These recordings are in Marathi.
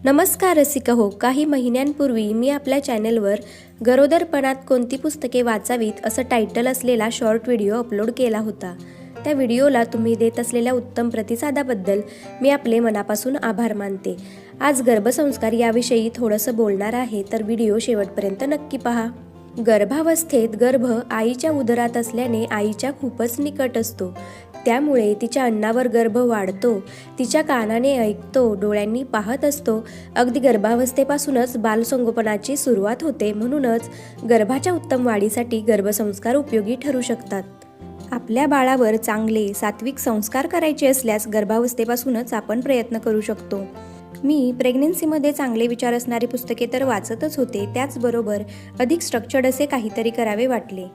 नमस्कार रसिका हो. काही महिन्यांपूर्वी मी आपल्या चॅनलवर गरोदरपणात कोणती पुस्तके वाचावीत असं टायटल असलेला शॉर्ट व्हिडिओ अपलोड केला होता. त्या व्हिडिओला तुम्ही देत असलेल्या उत्तम प्रतिसादाबद्दल मी आपले मनापासून आभार मानते. आज गर्भसंस्कार याविषयी थोडंसं बोलणार आहे, तर व्हिडिओ शेवटपर्यंत नक्की पहा. गर्भावस्थेत गर्भ आईच्या उदरात असल्याने आईच्या खूपच निकट असतो. त्यामुळे तिच्या अन्नावर गर्भ वाढतो, तिच्या कानाने ऐकतो, डोळ्यांनी पाहत असतो. अगदी गर्भावस्थेपासूनच बालसंगोपनाची सुरुवात होते. म्हणूनच गर्भाच्या उत्तम वाढीसाठी गर्भसंस्कार उपयोगी ठरू शकतात. आपल्या बाळावर चांगले सात्विक संस्कार करायचे असल्यास गर्भावस्थेपासूनच आपण प्रयत्न करू शकतो. मी प्रेग्नन्सीमध्ये चांगले विचार असणारी पुस्तके तर वाचतच होते, त्याचबरोबर अधिक स्ट्रक्चर्ड असे काहीतरी करावे वाटले.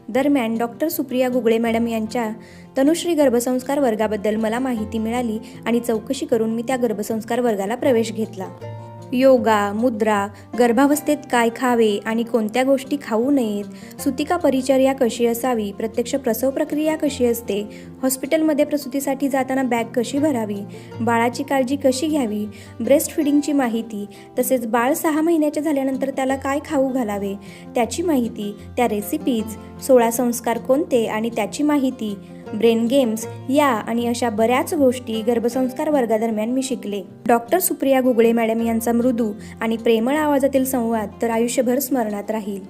दरम्यान डॉक्टर सुप्रिया गुगळे मॅडम यांच्या तनुश्री गर्भसंस्कार वर्गाबद्दल मला माहिती मिळाली आणि चौकशी करून मी त्या गर्भसंस्कार वर्गाला प्रवेश घेतला. योगा, मुद्रा, गर्भावस्थेत काय खावे आणि कोणत्या गोष्टी खाऊ नयेत, सुतिका परिचर्या कशी असावी, प्रत्यक्ष प्रसव प्रक्रिया कशी असते, हॉस्पिटलमध्ये प्रसूतीसाठी जाताना बॅग कशी भरावी, बाळाची काळजी कशी घ्यावी, ब्रेस्ट फिडिंगची माहिती, तसेच बाळ 6 महिन्याचे झाल्यानंतर त्याला काय खाऊ घालावे त्याची माहिती, त्या रेसिपीज, 16 संस्कार कोणते आणि त्याची माहिती, ब्रेन गेम्स या आणि अशा बऱ्याच गोष्टी गर्भसंस्कार वर्गादरम्यान मी शिकले. डॉक्टर सुप्रिया गुगळे मॅडम यांचा मृदू आणि प्रेमळ आवाजातील संवाद तर आयुष्यभर स्मरणात राहील.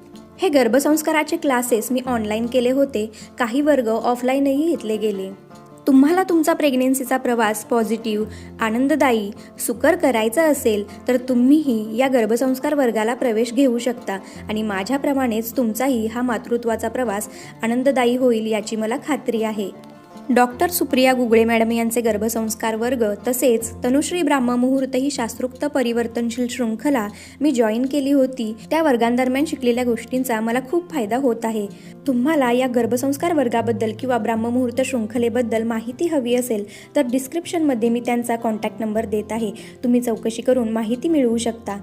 हे गर्भसंस्काराचे क्लासेस मी ऑनलाईन केले होते, काही वर्ग ऑफलाईनही घेतले गेले. तुम्हाला तुमचा प्रेग्नेन्सीचा प्रवास पॉझिटिव्ह, आनंददायी, सुकर करायचा असेल तर तुम्हीही या गर्भसंस्कार वर्गाला प्रवेश घेऊ शकता आणि माझ्याप्रमाणेच तुमचाही हा मातृत्वाचा प्रवास आनंददायी होईल याची मला खात्री आहे. डॉक्टर सुप्रिया गुगळे मॅडम यांचे गर्भसंस्कार वर्ग तसेच तनुश्री ब्राह्ममुहूर्त ही शास्त्रोक्त परिवर्तनशील शृंखला मी जॉईन केली होती. त्या वर्गांदरम्यान शिकलेल्या गोष्टींचा मला खूप फायदा होत आहे. तुम्हाला या गर्भसंस्कार वर्गाबद्दल किंवा ब्राह्ममुहूर्त शृंखलेबद्दल माहिती हवी असेल तर डिस्क्रिप्शनमध्ये मी त्यांचा कॉन्टॅक्ट नंबर देत आहे. तुम्ही चौकशी करून माहिती मिळवू शकता.